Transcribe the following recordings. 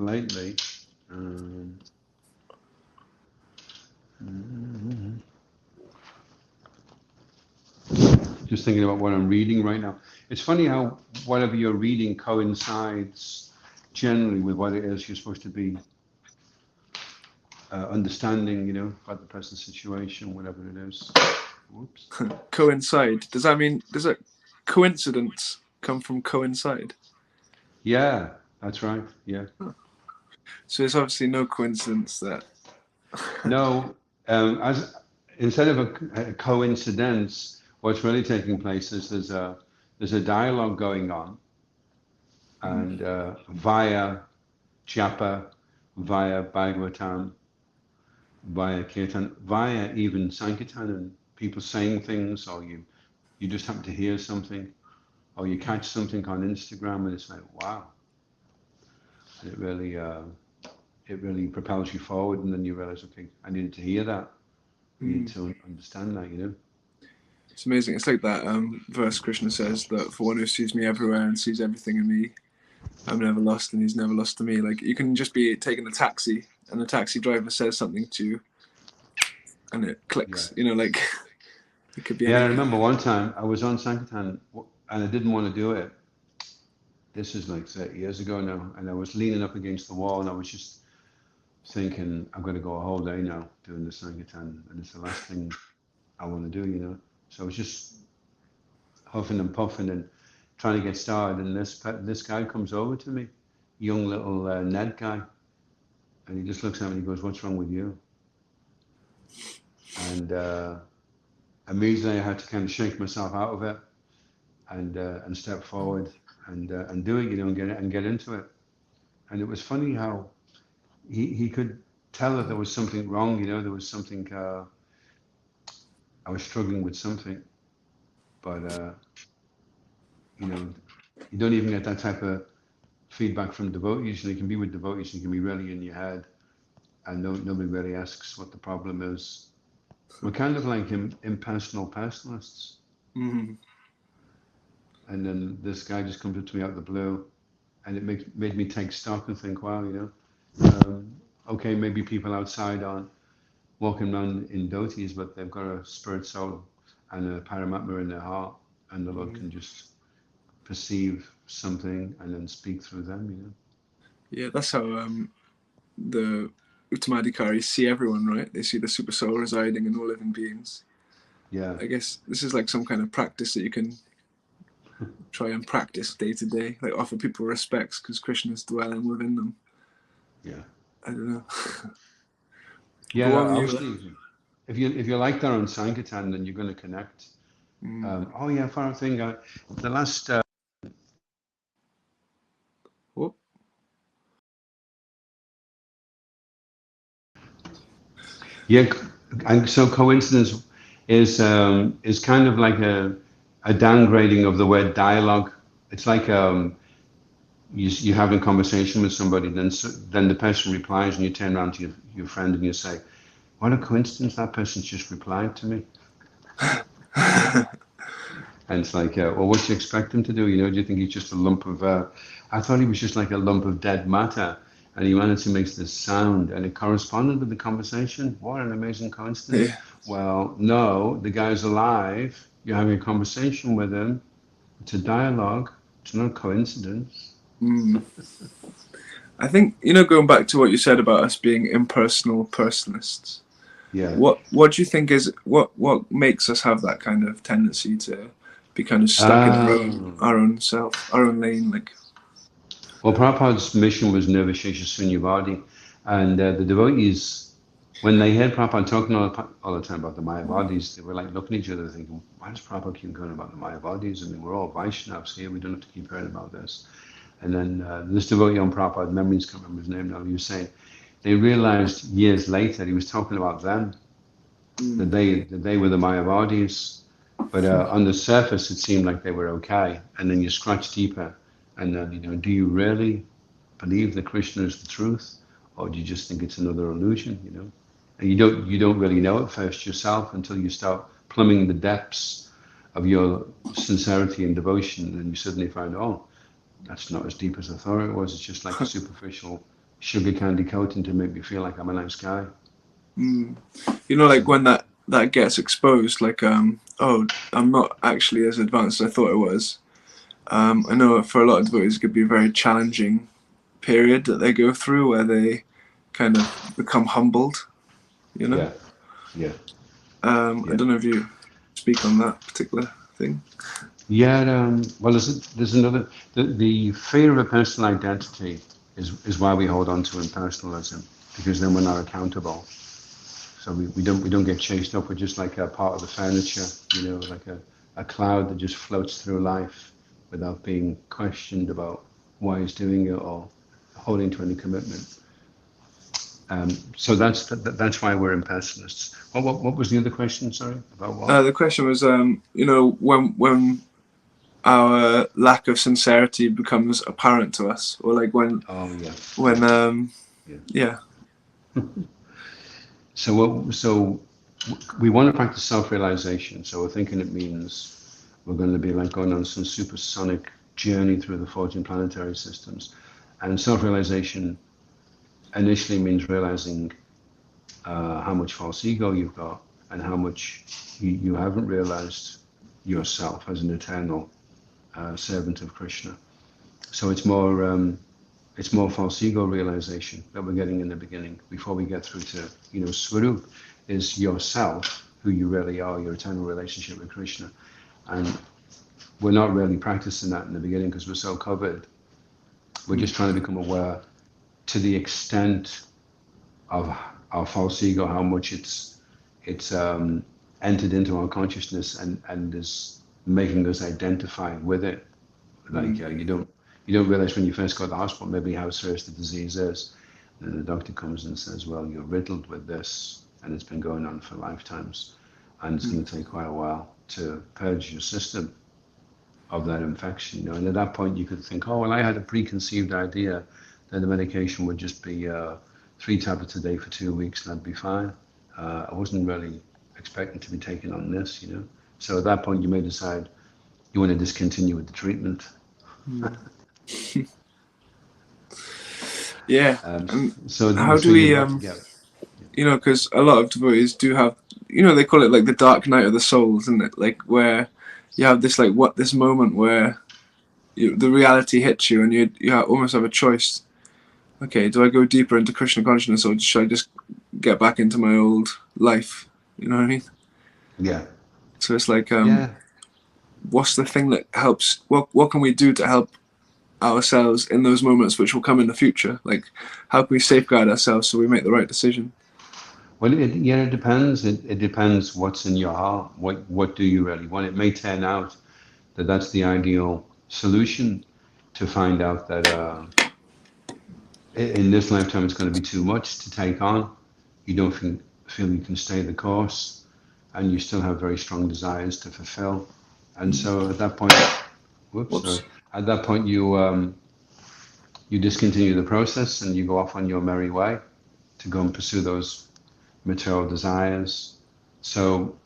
lately. Um, just thinking about what I'm reading right now. It's funny how whatever you're reading coincides generally with what it is you're supposed to be understanding, about the present situation, whatever it is. Whoops. Coincide. Does that coincidence come from coincide? Yeah, that's right. Yeah. So it's obviously no coincidence that. No, as instead of a coincidence, what's really taking place is there's a dialogue going on, and via japa, via Bhagavatam, via kirtan, via even sankirtan, people saying things, or you just happen to hear something, or you catch something on Instagram, and it's like wow, and it really propels you forward, and then you realize, okay, I needed to hear that, I needed to understand that. It's amazing. It's like that verse Krishna says that for one who sees me everywhere and sees everything in me, I'm never lost and he's never lost to me. Like you can just be taking a taxi and the taxi driver says something to you and it clicks, like it could be Yeah, I anything. remember one time I was on Sankirtan and I didn't want to do it. This is like 30 years ago now, and I was leaning up against the wall and I was just thinking, I'm going to go a whole day now doing the Sankirtan, and it's the last thing I want to do. So I was just huffing and puffing and trying to get started, and this guy comes over to me, young little Ned guy, and he just looks at me and he goes, "What's wrong with you?" And immediately I had to kind of shake myself out of it and step forward and do it, and get into it. And it was funny how he could tell that there was something wrong, there was something, I was struggling with something, but you don't even get that type of feedback from devotees. You can be with devotees, you can be really in your head, and nobody really asks what the problem is. We're kind of like impersonal personalists. Mm-hmm. And then this guy just comes up to me out of the blue, and it made me take stock and think, wow, okay, maybe people outside aren't walking around in dhotis, but they've got a spirit soul and a paramatma in their heart, and the Lord can just perceive something and then speak through them. Yeah, that's how the Uttamadhikaris see everyone, right? They see the super soul residing in all living beings. Yeah. I guess this is like some kind of practice that you can try and practice day to day, like offer people respects because Krishna's dwelling within them. Yeah. I don't know. Yeah, obviously, if you like that on Sankirtan, then you're going to connect. Oh yeah, final thing. The last. What? Yeah, and so coincidence is kind of like a downgrading of the word dialogue. It's like you having a conversation with somebody, then the person replies, and you turn around to your friend and you say, "What a coincidence! That person's just replied to me." And it's like, well, what do you expect him to do? Do you think he's just a lump of? I thought he was just like a lump of dead matter, and he managed to make this sound, and it corresponded with the conversation. What an amazing coincidence! Yeah. Well, no, the guy's alive. You're having a conversation with him. It's a dialogue. It's not a coincidence. I think, going back to what you said about us being impersonal personalists. Yeah. What do you think is what makes us have that kind of tendency to be kind of stuck in our own self, our own lane, like? Well, Prabhupada's mission was Nirvishesha Sunyavadi, and the devotees, when they heard Prabhupada talking all the time about the Mayavadis, they were like looking at each other thinking, why does Prabhupada keep going about the Mayavadis? I mean, we're all Vaishnavas here, we don't have to keep hearing about this. And then this devotee on Prabhupada, memories can't remember his name now, he was saying, they realized years later he was talking about them, that they were the Mayavadis, but on the surface it seemed like they were okay, and then you scratch deeper, and then do you really believe that Krishna is the truth, or do you just think it's another illusion? And you don't really know at first yourself until you start plumbing the depths of your sincerity and devotion, and you suddenly find, oh, that's not as deep as I thought it was. It's just like a superficial sugar candy coating to make me feel like I'm a nice guy. You know, like when that gets exposed, like, oh, I'm not actually as advanced as I thought I was. I know for a lot of devotees it could be a very challenging period that they go through where they kind of become humbled, you know? Yeah. I don't know if you speak on that particular thing. Yeah, well, there's another. The fear of a personal identity is why we hold on to impersonalism, because then we're not accountable. So we don't get chased up. We're just like a part of the furniture, like a cloud that just floats through life without being questioned about why he's doing it or holding to any commitment. So that's why we're impersonalists. What was the other question? Sorry, about what? The question was, when our lack of sincerity becomes apparent to us, or like when, yeah. So we want to practice self-realization. So we're thinking it means we're going to be like going on some supersonic journey through the 14 planetary systems, and self-realization initially means realizing how much false ego you've got and how much you haven't realized yourself as an eternal servant of Krishna. So it's more false ego realization that we're getting in the beginning before we get through to, Swarup is yourself, who you really are, your eternal relationship with Krishna. And we're not really practicing that in the beginning because we're so covered. We're just trying to become aware to the extent of our false ego, how much it's entered into our consciousness and is making us identify with it. Like you don't realize when you first go to the hospital maybe how serious the disease is. And then the doctor comes and says, well, you're riddled with this and it's been going on for lifetimes. And it's going to take quite a while to purge your system of that infection. And at that point you could think, oh, well, I had a preconceived idea that the medication would just be 3 tablets a day for 2 weeks and that'd be fine. I wasn't really expecting to be taking on this, So at that point you may decide you want to discontinue with the treatment. Yeah. So how do we, because a lot of devotees do have, they call it like the dark night of the soul, isn't it? Like where you have this this moment where the reality hits you and you almost have a choice. Okay, do I go deeper into Krishna consciousness or should I just get back into my old life? You know what I mean? Yeah. So it's like, what's the thing that helps? What can we do to help ourselves in those moments which will come in the future? Like, how can we safeguard ourselves so we make the right decision? Well, it depends. It depends what's in your heart. What do you really want? It may turn out that that's the ideal solution to find out that in this lifetime it's going to be too much to take on. You don't feel you can stay the course, and you still have very strong desires to fulfill. And so at that point, at that point you discontinue the process and you go off on your merry way to go and pursue those material desires. So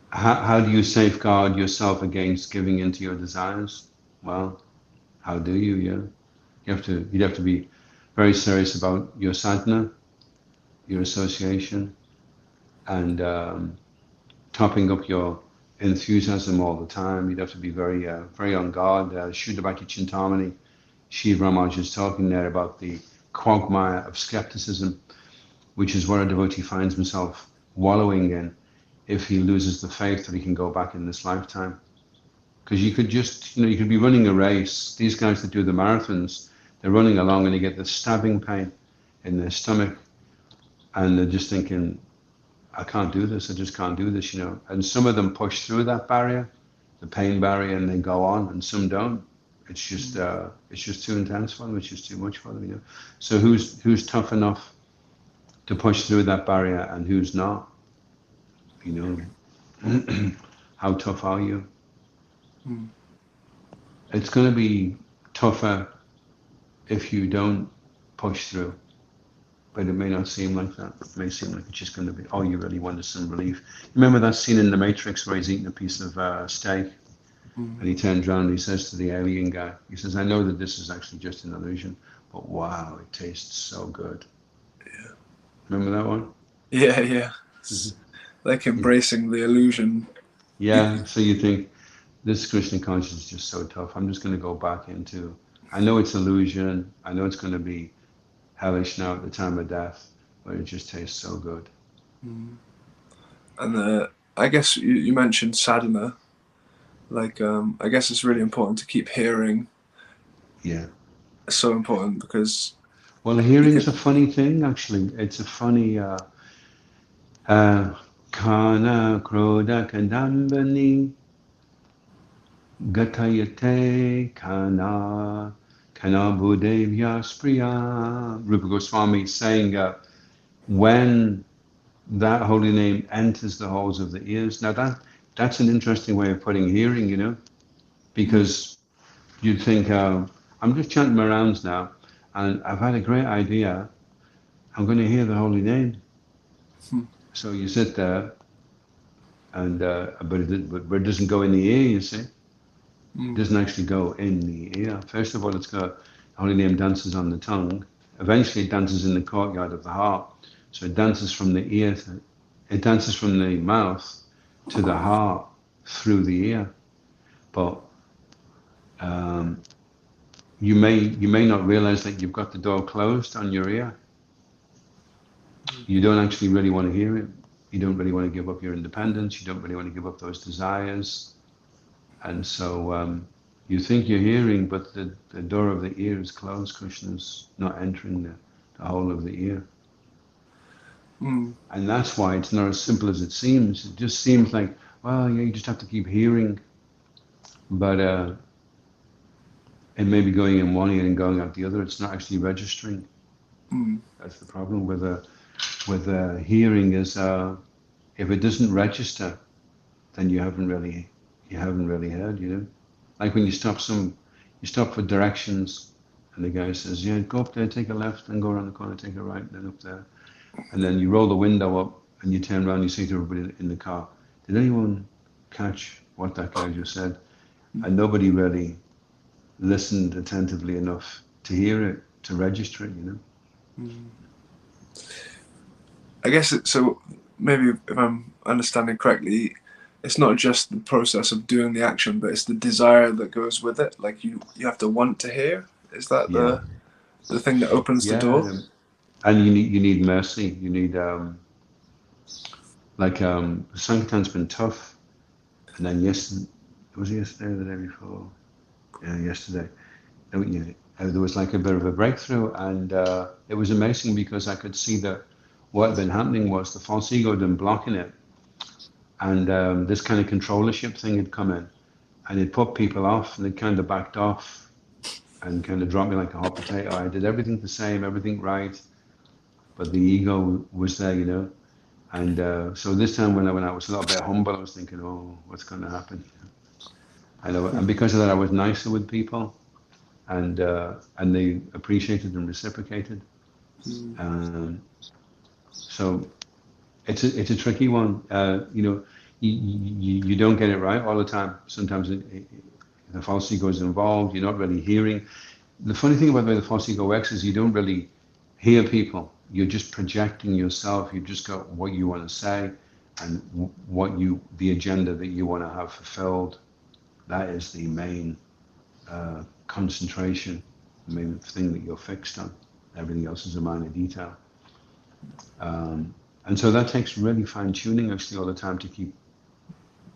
how do you safeguard yourself against giving into your desires? Well, how do you? You'd have to be very serious about your sadhana, your association, and topping up your enthusiasm all the time. You'd have to be very on guard. Shuddhavaki Chintamani, Shiv Ramaj is talking there about the quagmire of skepticism, which is where a devotee finds himself wallowing in if he loses the faith that he can go back in this lifetime. Because you could just, you could be running a race. These guys that do the marathons, they're running along and they get this stabbing pain in their stomach and they're just thinking, I can't do this, I just can't do this, And some of them push through that barrier, the pain barrier, and they go on, and some don't. It's just too intense for them, it's just too much for them, So who's tough enough to push through that barrier and who's not? How tough are you? It's going to be tougher if you don't push through, but it may not seem like that. It may seem like it's just going to be, you really wanted some relief. Remember that scene in The Matrix where he's eating a piece of steak and he turns around and he says to the alien guy, he says, I know that this is actually just an illusion, but wow, it tastes so good. Yeah. Remember that one? Yeah. It's like embracing the illusion. Yeah, so you think, this Krishna consciousness is just so tough. I'm just going to go back into, I know it's illusion. I know it's going to be hellish now at the time of death, but it just tastes so good. And I guess you mentioned sadhana. Like, I guess it's really important to keep hearing. Yeah. It's so important because... Well, hearing's a funny thing, actually. It's a funny, kana kroda kadambani gatayate kana budevya spriya. Rupa Goswami saying, when that holy name enters the holes of the ears. Now that's an interesting way of putting hearing, because you'd think, I'm just chanting my rounds now, and I've had a great idea. I'm going to hear the holy name. So you sit there, and but it doesn't go in the ear. You see, it doesn't actually go in the ear. First of all, it's got the holy name dances on the tongue. Eventually, it dances in the courtyard of the heart. So it dances from the ear. It dances from the mouth to the heart through the ear. But you may not realize that you've got the door closed on your ear. You don't actually really want to hear it. You don't really want to give up your independence. You don't really want to give up those desires. And so you think you're hearing, but the door of the ear is closed. Krishna's not entering the whole of the ear. And that's why it's not as simple as it seems. It just seems like, well, yeah, you just have to keep hearing. But it may be going in one ear and going out the other. It's not actually registering. That's the problem with hearing is if it doesn't register, then you haven't really heard. Like when you stop for directions, and the guy says, yeah, go up there, take a left, then go around the corner, take a right, then up there. And then you roll the window up and you turn around and you say to everybody in the car, did anyone catch what that guy just said? And nobody really listened attentively enough to hear it, to register it, I guess so maybe if I'm understanding correctly, it's not just the process of doing the action, but it's the desire that goes with it. Like you have to want to hear. Is that the thing that opens the door? And you need mercy. You need Sankirtan's been tough, and then yesterday or the day before? Yeah, yesterday. There was like a bit of a breakthrough, and it was amazing because I could see that what had been happening was the false ego had been blocking it, and this kind of controllership thing had come in, and it put people off, and they kind of backed off, and kind of dropped me like a hot potato. I did everything the same, everything right, but the ego was there, And so this time when I was a little bit humble, I was thinking, oh, what's going to happen? And because of that, I was nicer with people, and they appreciated and reciprocated. So it's a tricky one. You don't get it right all the time. Sometimes the false ego is involved. You're not really hearing. The funny thing about the way the false ego works is you don't really hear people. You're just projecting yourself. You've just got what you want to say and the agenda that you want to have fulfilled. That is the main concentration, the main thing that you're fixed on. Everything else is a minor detail. And so that takes really fine tuning actually all the time to keep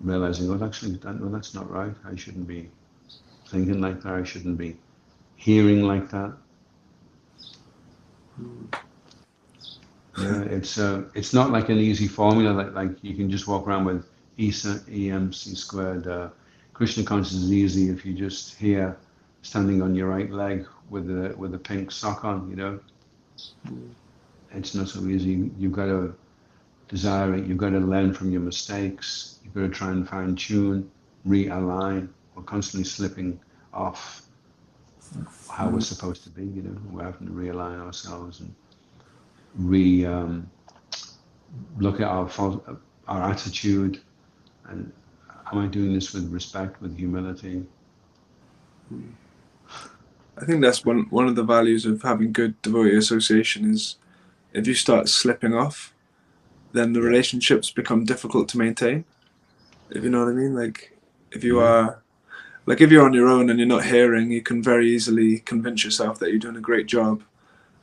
realizing, that's not right. I shouldn't be thinking like that. I shouldn't be hearing like that. Yeah, it's not like an easy formula like you can just walk around with EMC squared. Krishna consciousness is easy if you just hear standing on your right leg with a pink sock on, It's not so easy. You've got to desire it. You've got to learn from your mistakes. You've got to try and fine tune, realign. We're constantly slipping off how we're supposed to be, We're having to realign ourselves and look at our attitude, and am I doing this with respect, with humility? I think that's one of the values of having good devotee association is if you start slipping off, then the Yeah. relationships become difficult to maintain. If you know what I mean, like if you Yeah. are, like if you're on your own and you're not hearing, you can very easily convince yourself that you're doing a great job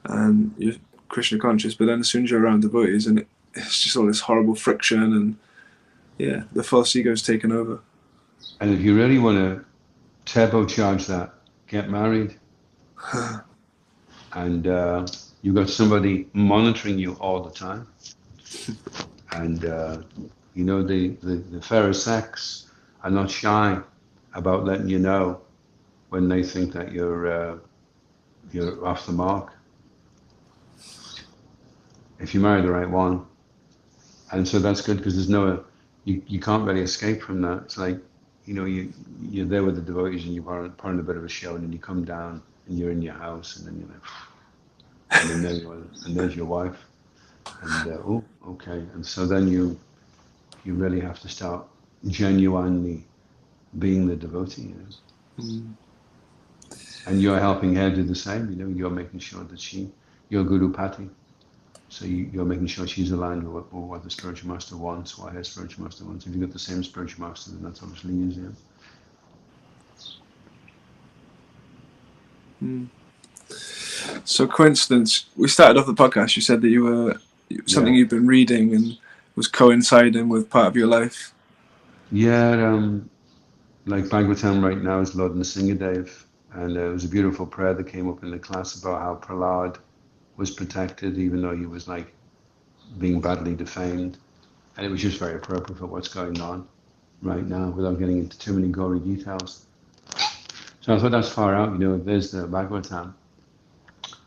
and you're Krishna conscious. But then as soon as you're around devotees, and it's just all this horrible friction, and yeah, the false ego is taken over. And if you really want to turbocharge that, get married, and you've got somebody monitoring you all the time. And you know, the fairer sex are not shy about letting you know when they think that you're off the mark. If you marry the right one, and so that's good because there's no you can't really escape from that. It's like, you know, you're there with the devotees and you are put on a bit of a show, and then you come down and you're in your house, and then you're like, and then there's your wife, and oh, okay, and so then you really have to start genuinely being the devotee, you know. Mm. And you're helping her do the same, you know. You're making sure that you're Guru Pati, so you're making sure she's aligned with what the spiritual master wants, what her spiritual master wants. If you've got the same spiritual master, then that's obviously easier. Mm. So coincidence, we started off the podcast, you said that you were something you've been reading and was coinciding with part of your life. Yeah, like Bhagavatam right now is Lord Nrsingadev, and it was a beautiful prayer that came up in the class about how Prahlad was protected even though he was like being badly defamed, and it was just very appropriate for what's going on right now without getting into too many gory details. So I thought that's far out, you know. There's the Bhagavatam,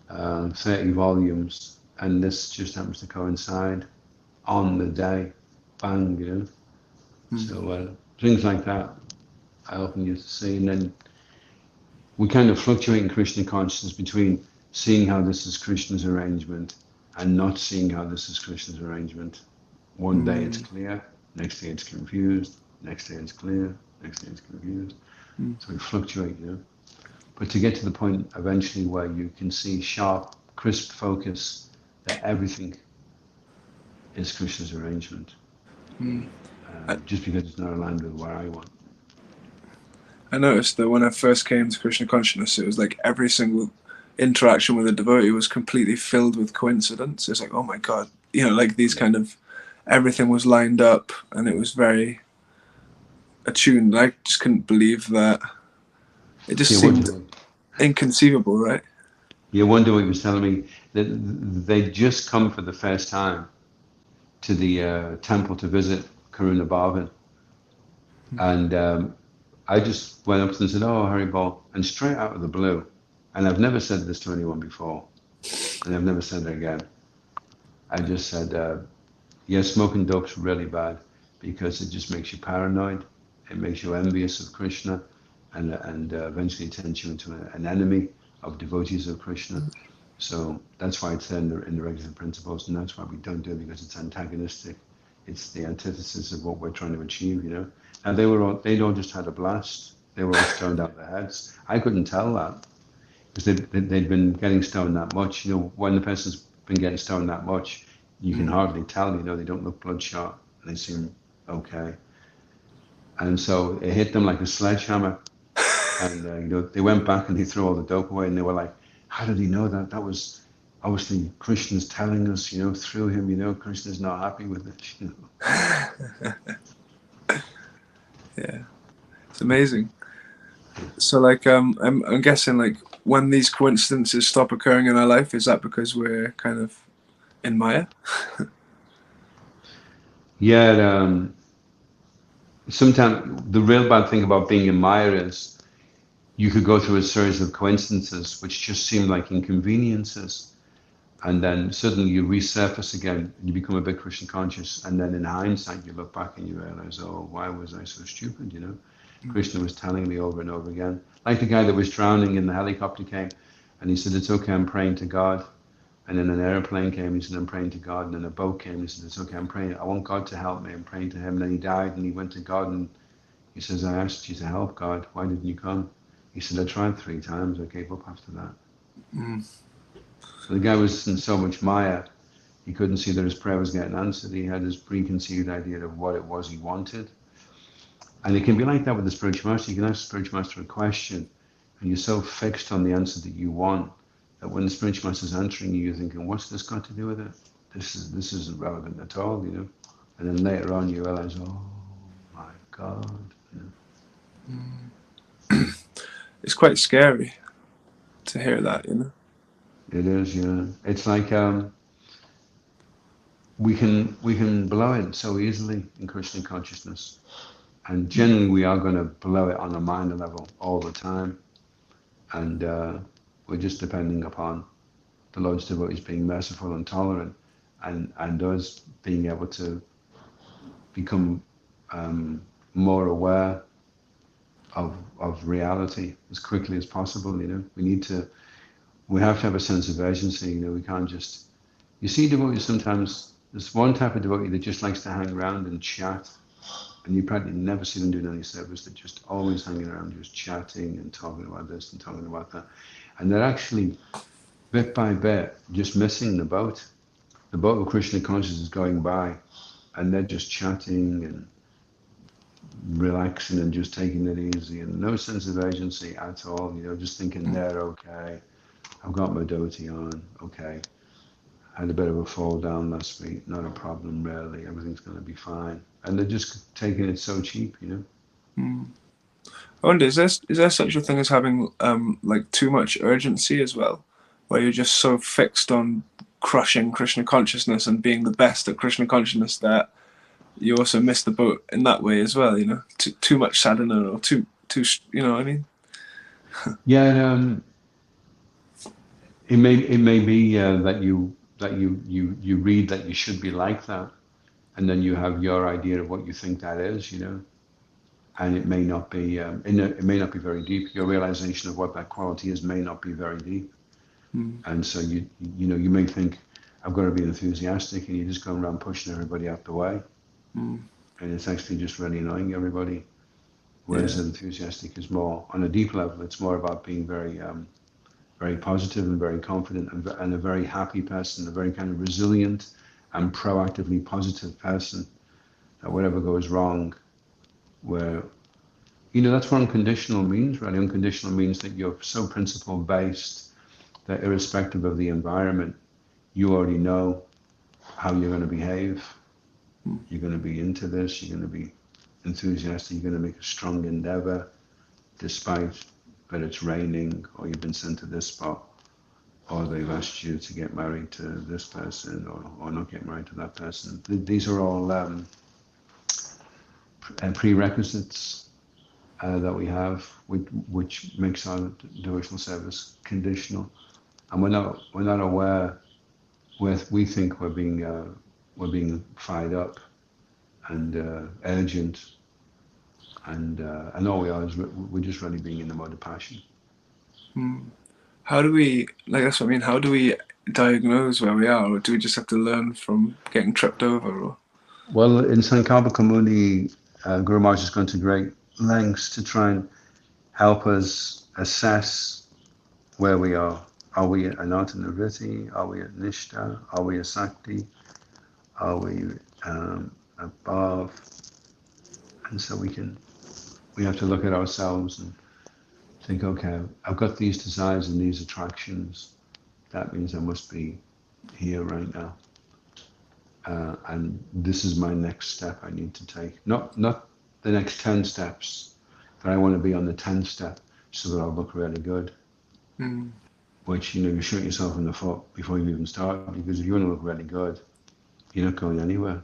30 volumes, and this just happens to coincide on the day, bang, you know. So things like that I often used to see, and then we kind of fluctuate in Krishna consciousness between seeing how this is Krishna's arrangement and not seeing how this is Krishna's arrangement. One day it's clear, next day it's confused, next day it's clear, next day it's confused. So we fluctuate, you know. But to get to the point eventually where you can see sharp, crisp focus that everything is Krishna's arrangement, just because it's not aligned with what I want. I noticed that when I first came to Krishna consciousness, it was like every single interaction with a devotee was completely filled with coincidence. It's like, oh my God, you know, like these kind of, everything was lined up and it was very attuned. I just couldn't believe that. It just seemed inconceivable, right? Yeah, one day he was telling me that they'd just come for the first time to the temple to visit Karuna Bhavan. And I just went up to them and said, oh, Haribol, and straight out of the blue, and I've never said this to anyone before, and I've never said it again. I just said, yeah, smoking dope's really bad because it just makes you paranoid. It makes you envious of Krishna, and eventually turns you into an enemy of devotees of Krishna. So that's why it's in the regular principles, and that's why we don't do it, because it's antagonistic. It's the antithesis of what we're trying to achieve, you know. And they'd all just had a blast. They were all stoned out their heads. I couldn't tell that because they'd been getting stoned that much. You know, when the person's been getting stoned that much, you can hardly tell. You know, they don't look bloodshot. They seem okay. And so it hit them like a sledgehammer. And you know, they went back and they threw all the dope away, and they were like, "How did he know that? That was obviously Krishna's telling us, you know, through him. You know, Krishna's not happy with it." You know? Yeah, it's amazing. So, like, I'm guessing, like, when these coincidences stop occurring in our life, is that because we're kind of in Maya? Yeah. Sometimes the real bad thing about being in Maya is you could go through a series of coincidences which just seem like inconveniences, and then suddenly you resurface again and you become a bit Krishna conscious, and then in hindsight you look back and you realize, oh, why was I so stupid, you know? Krishna was telling me over and over again. Like the guy that was drowning and the helicopter came and he said, it's okay, I'm praying to God. And then an airplane came, he said, I'm praying to God. And then a boat came, he said, it's okay, I'm praying, I want God to help me, I'm praying to him. And then he died and he went to God and he says, I asked you to help, God, why didn't you come? He said, I tried 3 times, I gave up after that. Mm. So the guy was in so much Maya, he couldn't see that his prayer was getting answered. He had this preconceived idea of what it was he wanted. And it can be like that with the spiritual master. You can ask the spiritual master a question, and you're so fixed on the answer that you want that when the spiritual master is answering you, you're thinking, what's this got to do with it? This isn't relevant at all, you know. And then later on you realize, oh my God. You know? It's quite scary to hear that, you know. It is, yeah. It's like we can blow it so easily in Krishna consciousness. And generally we are going to blow it on a minor level all the time. And we're just depending upon the Lord's devotees being merciful and tolerant, and us being able to become more aware of reality as quickly as possible. You know, we have to have a sense of urgency. You know, we can't just. You see devotees sometimes. There's one type of devotee that just likes to hang around and chat, and you probably never see them doing any service. They're just always hanging around, just chatting and talking about this and talking about that, and they're actually bit by bit just missing the boat. The boat of Krishna consciousness is going by, and they're just chatting and relaxing and just taking it easy, and no sense of urgency at all. You know, just thinking they're okay. I've got my dhoti on. Okay. Had a bit of a fall down last week. Not a problem, really. Everything's going to be fine. And they're just taking it so cheap, you know. Mm. I wonder, is there such a thing as having like too much urgency as well, where you're just so fixed on crushing Krishna consciousness and being the best at Krishna consciousness that you also miss the boat in that way as well, you know, too much sadhana or too, you know what I mean? Yeah, it may be that you read that you should be like that, and then you have your idea of what you think that is, you know, and it may not be it may not be very deep. Your realization of what that quality is may not be very deep, and so you may think I've got to be enthusiastic, and you're just going around pushing everybody out the way, and it's actually just really annoying everybody. Whereas enthusiastic is more on a deep level. It's more about being very very positive and very confident and a very happy person, a very kind of resilient and proactively positive person. That whatever goes wrong, where, you know, that's what unconditional means, really. Unconditional means that you're so principle based that irrespective of the environment, you already know how you're going to behave. You're going to be into this, you're going to be enthusiastic, you're going to make a strong endeavor despite that it's raining, or you've been sent to this spot, or they've asked you to get married to this person, or not get married to that person. These are all prerequisites that we have, which makes our devotional service conditional, and we're not aware. We think we're being fired up and urgent. And all we are is we're just really being in the mode of passion. How do we, like, that's what I mean, how do we diagnose where we are, or do we just have to learn from getting tripped over? Or? Well, in Sankalpa Muni, Guru Maharaj has gone to great lengths to try and help us assess where we are. Are we at Ananta Nivritti? Are we at Nishta? Are we at Sakti? Are we above? And so we have to look at ourselves and think, okay, I've got these desires and these attractions. That means I must be here right now. And this is my next step I need to take. Not the next 10 steps, but I want to be on the 10th step so that I'll look really good. Which, you know, you shoot yourself in the foot before you even start, because if you want to look really good, you're not going anywhere.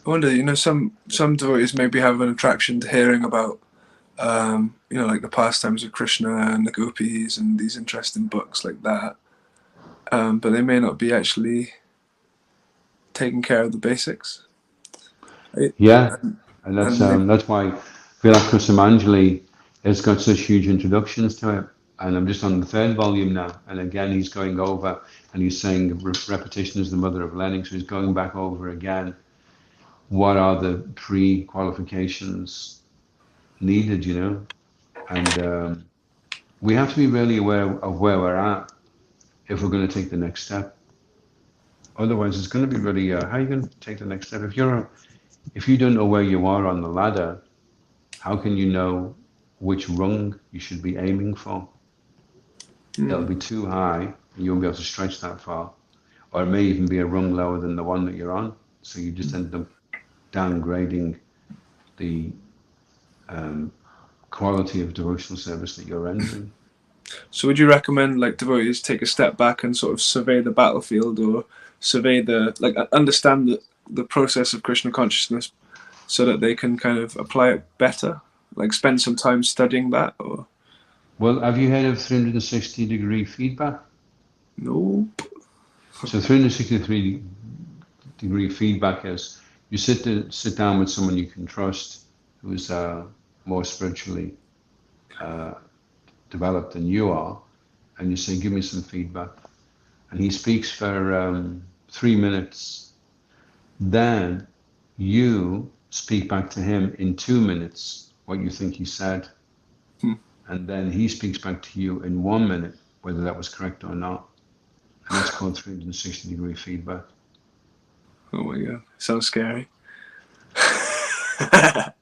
I wonder, you know, some devotees maybe have an attraction to hearing about, you know, like the pastimes of Krishna and the gopis and these interesting books like that, but they may not be actually taking care of the basics. Yeah, and that's why Vilak Kusumanjali has got such huge introductions to it. And I'm just on the 3rd volume now, and again he's going over and he's saying repetition is the mother of learning. So he's going back over again. What are the pre-qualifications needed, you know? And we have to be really aware of where we're at if we're going to take the next step. Otherwise, it's going to be really, how are you going to take the next step? If you don't know where you are on the ladder, how can you know which rung you should be aiming for? It'll be too high, and you won't be able to stretch that far. Or it may even be a rung lower than the one that you're on. So you just end up downgrading the quality of devotional service that you're rendering. So would you recommend like devotees take a step back and sort of survey the battlefield, or survey understand the process of Krishna consciousness so that they can kind of apply it better? Like spend some time studying that? Or Well, have you heard of 360-degree feedback? nope. So 360-degree feedback is you sit down with someone you can trust who's more spiritually developed than you are, and you say, give me some feedback. And he speaks for 3 minutes. Then you speak back to him in 2 minutes what you think he said. And then he speaks back to you in 1 minute, whether that was correct or not. And that's called 360-degree feedback. Oh my God, sounds scary. I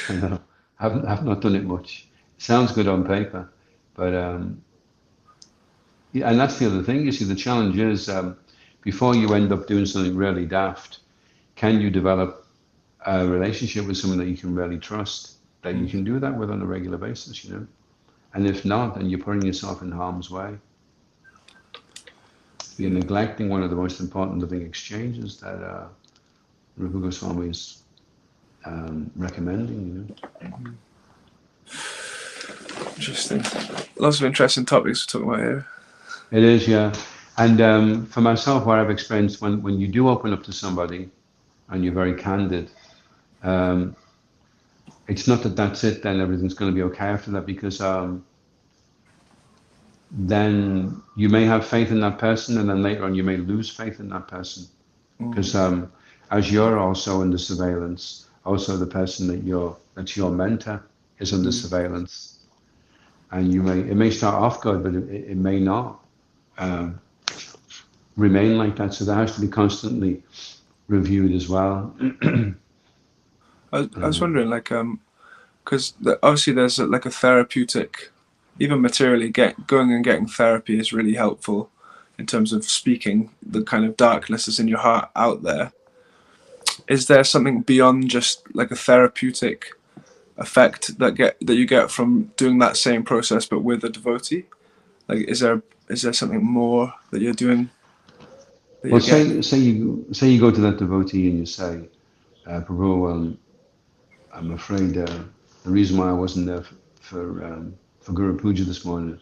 know. I've not done it much. It sounds good on paper, but yeah, and that's the other thing. You see, the challenge is before you end up doing something really daft, can you develop a relationship with someone that you can really trust, that you can do that with on a regular basis, you know? And if not, then you're putting yourself in harm's way. You're neglecting one of the most important living exchanges that Rupa Goswami is recommending, you know. Interesting. Lots of interesting topics to talk about here. It is, yeah. And for myself, what I've experienced when you do open up to somebody and you're very candid, it's not that that's it, then everything's going to be okay after that, because then you may have faith in that person, and then later on you may lose faith in that person. Because as you're also under surveillance, also the person that's your mentor is under surveillance. And it may start off good, but it may not remain like that. So that has to be constantly reviewed as well. I was wondering, like, because obviously there's like a therapeutic, even materially, going and getting therapy is really helpful in terms of speaking the kind of darkness that's in your heart out there. Is there something beyond just like a therapeutic effect that you get from doing that same process but with a devotee? Like, is there something more that you're doing? Well, say you go to that devotee and you say, Prabhu, I'm afraid the reason why I wasn't there for Guru Puja this morning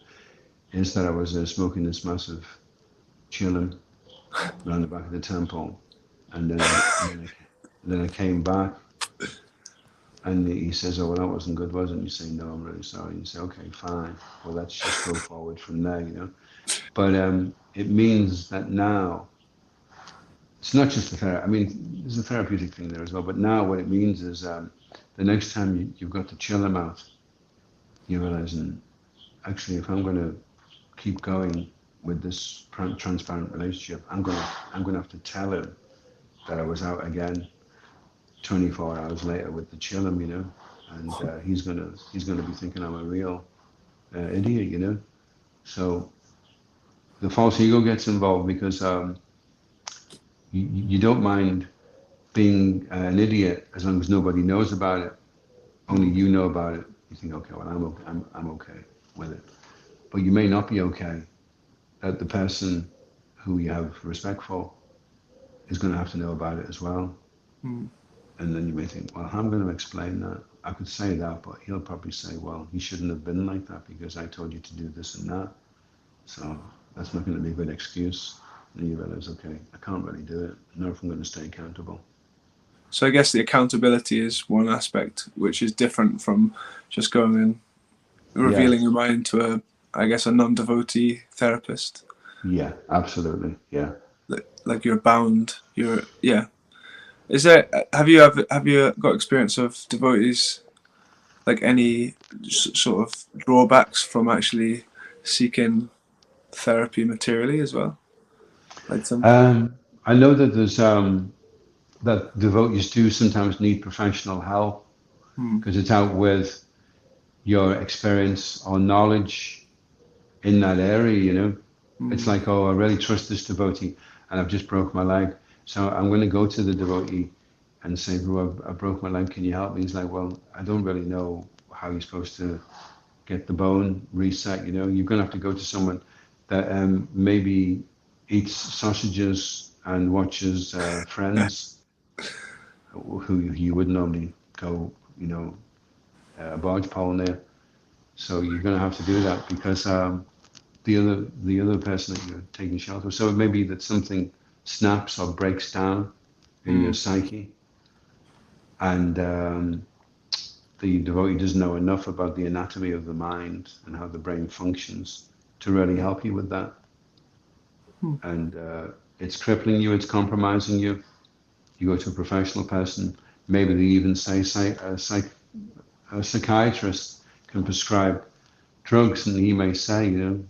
is that I was smoking this massive chillum around the back of the temple, and then I came back, and he says, oh, well, that wasn't good, was it? And you say, no, I'm really sorry. And you say, okay, fine. Well, let's just go forward from there, you know. But it means that now, it's not just I mean, there's a therapeutic thing there as well, but now what it means is the next time you've got the chillum out, you're realizing, actually, if I'm going to keep going with this transparent relationship, I'm going to have to tell him that I was out again 24 hours later with the chillum, you know, and he's going to be thinking I'm a real idiot, you know. So the false ego gets involved because you don't mind being an idiot as long as nobody knows about it. Only you know about it. You think, okay, well, I'm okay with it. But you may not be okay that the person who you have respect for is going to have to know about it as well. And then you may think, well, how am I going to explain that? I could say that, but he'll probably say, well, he shouldn't have been like that because I told you to do this and that. So that's not going to be a good excuse. And you realize, okay, I can't really do it, nor if I'm going to stay accountable. So I guess the accountability is one aspect, which is different from just going and revealing your mind to a non-devotee therapist. Yeah, absolutely. Yeah. Like you're bound. Is there? Have you got experience of devotees like any sort of drawbacks from actually seeking therapy materially as well? Like some. I know that there's that devotees do sometimes need professional help Hmm. because it's out with your experience or knowledge in that area, you know. It's like, oh, I really trust this devotee and I've just broke my leg. So I'm going to go to the devotee and say, bro, I broke my leg, can you help me? He's like, well, I don't really know how you're supposed to get the bone reset, you know. You're going to have to go to someone that maybe eats sausages and watches Friends, who you would normally go, you know, a barge pole near. So you're going to have to do that because the other person that you're taking shelter. So it may be that something snaps or breaks down in your psyche, and the devotee doesn't know enough about the anatomy of the mind and how the brain functions to really help you with that. And it's crippling you, it's compromising you. You go to a professional person. Maybe they even say a psychiatrist can prescribe drugs, and he may say, you know,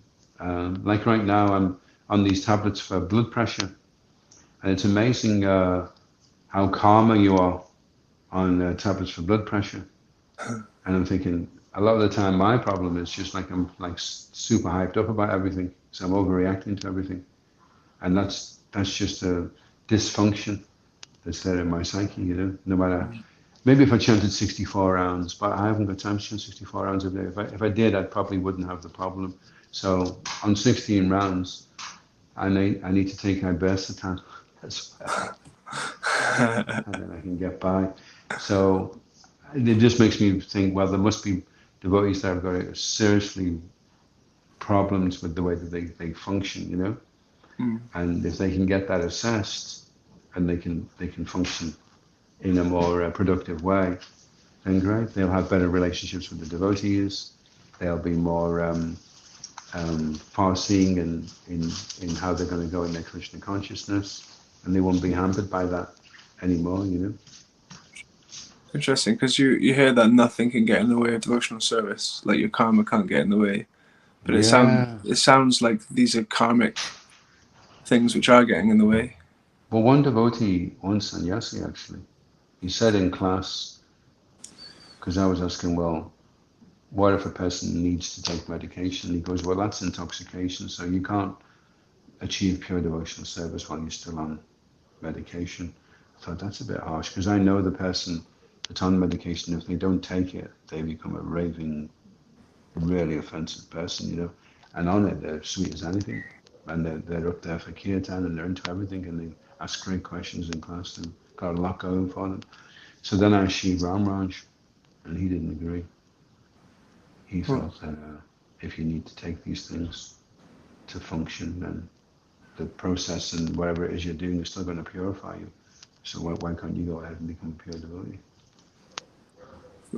like right now, I'm on these tablets for blood pressure, and it's amazing how calmer you are on tablets for blood pressure. And I'm thinking, a lot of the time, my problem is just like I'm like super hyped up about everything, so I'm overreacting to everything, and that's just a dysfunction that's there in my psyche, you know. No matter, maybe if I chanted 64 rounds, but I haven't got time to chant 64 rounds a day. If I did, I probably wouldn't have the problem. So on 16 rounds, I need to take ibercitan as well, and then I can get by. So it just makes me think, well, there must be devotees that have got seriously problems with the way that they function, you know. And if they can get that assessed, and they can function in a more productive way, then great. They'll have better relationships with the devotees. They'll be more far-seeing in how they're going to go in their Krishna consciousness, and they won't be hampered by that anymore, you know. Interesting, because you hear that nothing can get in the way of devotional service, like your karma can't get in the way. But Yeah. it sounds like these are karmic things which are getting in the way. Well, one devotee, one sannyasi actually, he said in class, because I was asking, well, what if a person needs to take medication? He goes, well, that's intoxication, so you can't achieve pure devotional service while you're still on medication. I thought that's a bit harsh, because I know the person that's on medication, if they don't take it, they become a raving, really offensive person, you know. And on it, they're sweet as anything. And they're up there for kirtan, and they're into everything, and they ask great questions in class, and got a lot going for them. So then I asked Shiv Ramraj, and he didn't agree. He felt that if you need to take these things to function, then the process and whatever it is you're doing is still going to purify you. So why can't you go ahead and become a pure devotee?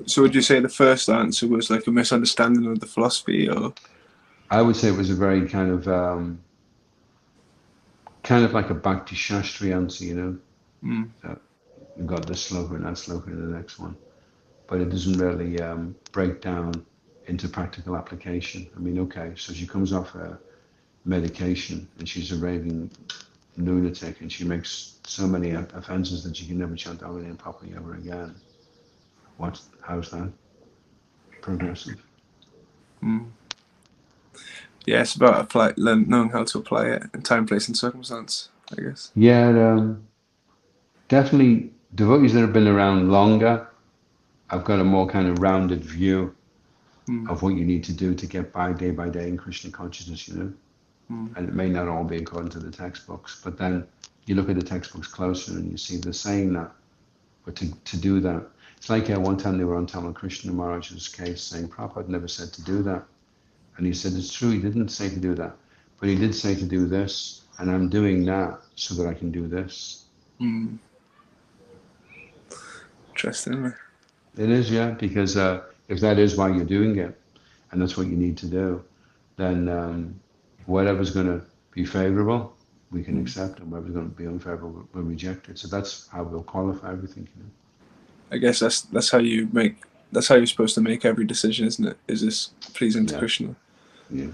So would you say the first answer was like a misunderstanding of the philosophy, or? I would say it was a very kind of like a Bhakti Shastri answer, you know. That you've got this sloka and that sloka in the next one, but it doesn't really break down into practical application. I mean, okay, so she comes off her medication and she's a raving lunatic and she makes so many offenses that she can never chant our name properly ever again. How's that progressive? Yeah, it's about knowing how to apply it in time, place, and circumstance, I guess. Yeah, definitely devotees that have been around longer, I've got a more kind of rounded view of what you need to do to get by day in Krishna consciousness, you know. And it may not all be according to the textbooks, but then you look at the textbooks closer and you see they're saying that. But to do that, it's like one time they were on Tamal Krishna Maharaj's case saying Prabhupada never said to do that. And he said, it's true, he didn't say to do that, but he did say to do this, and I'm doing that so that I can do this. Interesting. It is, yeah, because if that is why you're doing it, and that's what you need to do, then whatever's going to be favorable, we can accept, and whatever's going to be unfavorable, we'll reject it. So that's how we'll qualify everything. You know? I guess that's how you make that's how you're supposed to make every decision, isn't it? Is this pleasing to Krishna? Yeah.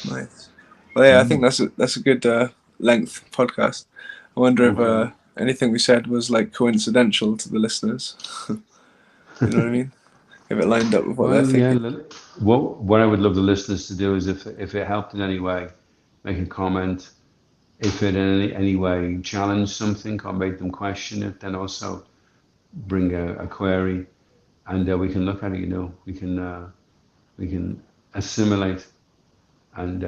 Nice. Well, yeah, I think that's a good length podcast. I wonder if anything we said was like coincidental to the listeners. You know what I mean? If it lined up with what they're thinking. Yeah. What I would love the listeners to do is, if it helped in any way, make a comment. If it in any way challenged something or made them question it, then also bring a query, and we can look at it. We can assimilate and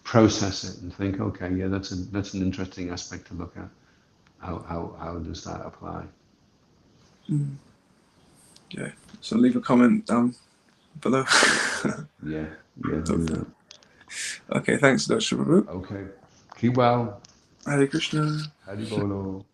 process it and think, okay, yeah, that's an interesting aspect to look at. How does that apply? Yeah. So leave a comment down below. Yeah. Do that. Okay, thanks, Dr. Prabhu. Okay. Keep well. Hare Krishna. Hari Bolo.